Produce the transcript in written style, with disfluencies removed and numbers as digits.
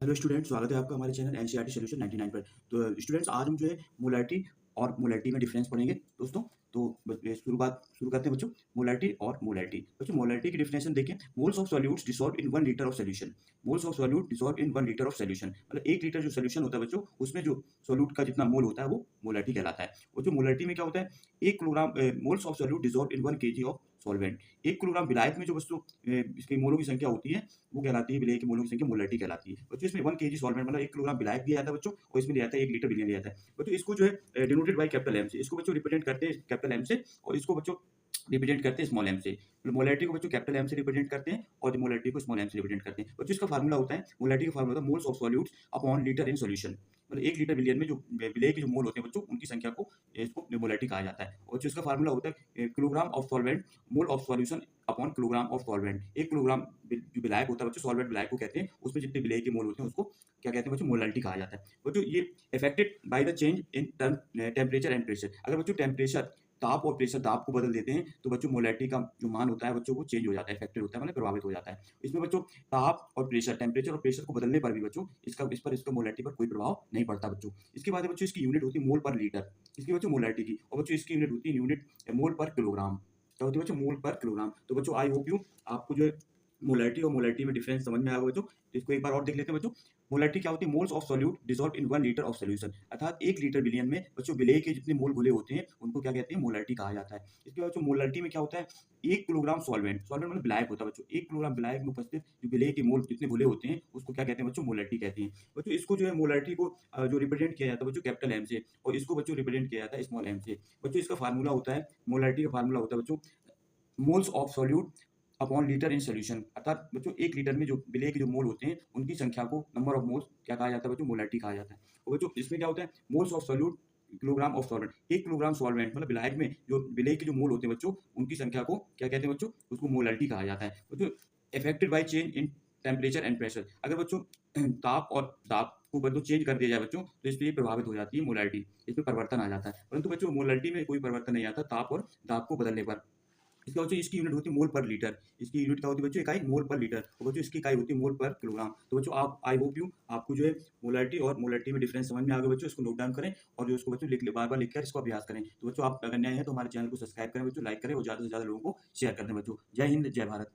Hello student, स्वागत है आपका हमारे चैनल एनसीईआरटी सॉल्यूशन 99 पर। तो स्टूडेंट्स, आज हम जो है मोलारिटी और मोलारिटी में डिफरेंस पढ़ेंगे दोस्तों। तो शुरू करते हैं बच्चों। मोलारिटी और मोलारिटी। बच्चों, मोलारिटी की डिफिनेशन देखें। Moles of solutes dissolve in 1 litre of solution. Moles of solute dissolve in 1 litre of solution, मतलब 1 लीटर जो सॉल्यूशन होता है बच्चों, उसमें जो सॉल्यूट का जितना मोल होता है वो मोलारिटी कहलाता है। और जो मोलारिटी में क्या होता है, 1 kilogram moles of solute dissolve in 1 KG of solvent. 1 kilogram विलायक में जो वस्तु इसकी मोलों की संख्या होती है, वो कहलाती है, विलेय के मोलों की संख्या मोलारिटी कहलाती है। बच्चों, इसमें 1 केजी सॉल्वेंट मतलब 1 किलोग्राम विलायक दिया जाता है बच्चों, और इसमें दिया जाता है 1 लीटर विलयन दिया जाता है। बच्चों, इसको जो है डिनोटेड बाय कैपिटल एम से, इसको बच्चों रिप्रेजेंट करते हैं कैपिटल एम से, और इसको बच्चों रिप्रेजेंट करते हैं स्मॉल एम से। मतलब मोलारिटी को बच्चों कैपिटल एम से रिप्रेजेंट करते हैं और मोलारिटी को स्मॉल एम से रिप्रेजेंट करते हैं। बच्चों, इसका फार्मूला होता है, मोलारिटी का फार्मूला होता है moles of solutes upon litre in solution. मतलब 1 लीटर विलियन में जो विलेय के जो मोल होते हैं बच्चों, उनकी संख्या को इसको मोलारिटी कहा जाता है। और जो इसका फार्मूला होता है kilogram of solvent mole of solution upon kilogram of solvent. 1 kilogram जो विलायक होता है बच्चों, सॉल्वेंट विलायक को कहते हैं, उसमें जितने विलेय के मोल होते हैं उसको क्या कहते हैं बच्चों, मोलारिटी कहा जाता है। बच्चों, ये affected by the change in temperature and pressure. अगर बच्चों टेम्परेचर, ताप और प्रेशर, दाब को बदल देते हैं तो बच्चों मोलारिटी का जो मान होता है बच्चों वो चेंज हो जाता है, अफेक्टेड होता है, मतलब प्रभावित हो जाता है। इसमें बच्चों ताप और प्रेशर, टेम्परेचर और प्रेशर को बदलने पर भी बच्चों इसका मोलारिटी पर कोई प्रभाव नहीं पड़ता बच्चों। इसके बाद बच्चों इसकी यूनिट होती है मोल पर लीटर, इसकी बच्चों मोलारिटी की। और बच्चों इसकी यूनिट होती है यूनिट मोल पर किलोग्राम। क्या होती है बच्चों, मोल पर किलोग्राम। तो बच्चों आई होप यू आपको जो है मोलारिटी और मोलारिटी में डिफरेंस समझ में आ गया बच्चों। तो इसको एक बार और देख लेते हैं बच्चों। मोलारिटी क्या होती है, moles of solute dissolve in 1 litre of solution. अर्थात 1 लीटर विलियन में बच्चों विलेय के जितने मोल घुले होते हैं उनको क्या कहते हैं, मोलारिटी कहा जाता है। इसके बाद बच्चों मोलारिटी में क्या होता है, 1 किलोग्राम सॉल्वेंट, सॉल्वेंट मतलब विलायक होता है बच्चों, 1 किलोग्राम विलायक में उपस्थित जो विलेय के मोल जितने घुले होते हैं उसको क्या कहते हैं बच्चों, मोलारिटी कहते हैं। बच्चों, इसको जो है मोलारिटी को जो रिप्रेजेंट किया जाता है बच्चों कैपिटल एम से, और इसको बच्चों रिप्रेजेंट किया जाता है स्मॉल एम से। बच्चों, इसका फार्मूला होता है, मोलारिटी का फार्मूला होता है बच्चों moles of solute upon litre in solution. अर्थात बच्चों 1 लीटर में जो विलेय के जो मोल होते हैं उनकी संख्या को, नंबर ऑफ मोल्स क्या कहा जाता है बच्चों, मोलारिटी कहा जाता है। और बच्चों इसमें क्या होता है, moles of solute kilogram of solvent. 1 kilogram solvent मतलब विलायक में जो विलेय के जो मोल होते हैं बच्चों, उनकी संख्या को क्या कहते हैं बच्चों, उसको मोलारिटी कहा जाता है। बच्चों, affected by change in temperature and pressure. अगर बच्चों ताप और दाब को बच्चों चेंज कर दिया जाए बच्चों, तो इसलिए प्रभावित हो जाती है मोलारिटी, इसमें परिवर्तन आ जाता है। परंतु बच्चों मोलारिटी में कोई परिवर्तन नहीं आता ताप और दाब को बदलने पर। इसका बच्चों इसकी यूनिट होती है मोल पर लीटर। इसकी यूनिट क्या होती है बच्चों, इकाई मोल पर लीटर। और बच्चों इसकी इकाई होती है मोल पर किलोग्राम। तो बच्चों आप, आई होप यू आपको जो है मोलारिटी और मोलारिटी में डिफरेंस समझ में आ गया बच्चों। इसको नोट डाउन करें और जो इसको बच्चों लिख ले, बार-बार लिख कर इसको अभ्यास करें। तो बच्चों, आप अगर नए हैं तो हमारे चैनल को सब्सक्राइब करें बच्चों, लाइक करें और ज़्यादा से ज़्यादा लोगों को शेयर कर दें बच्चों। जय हिंद, जय भारत।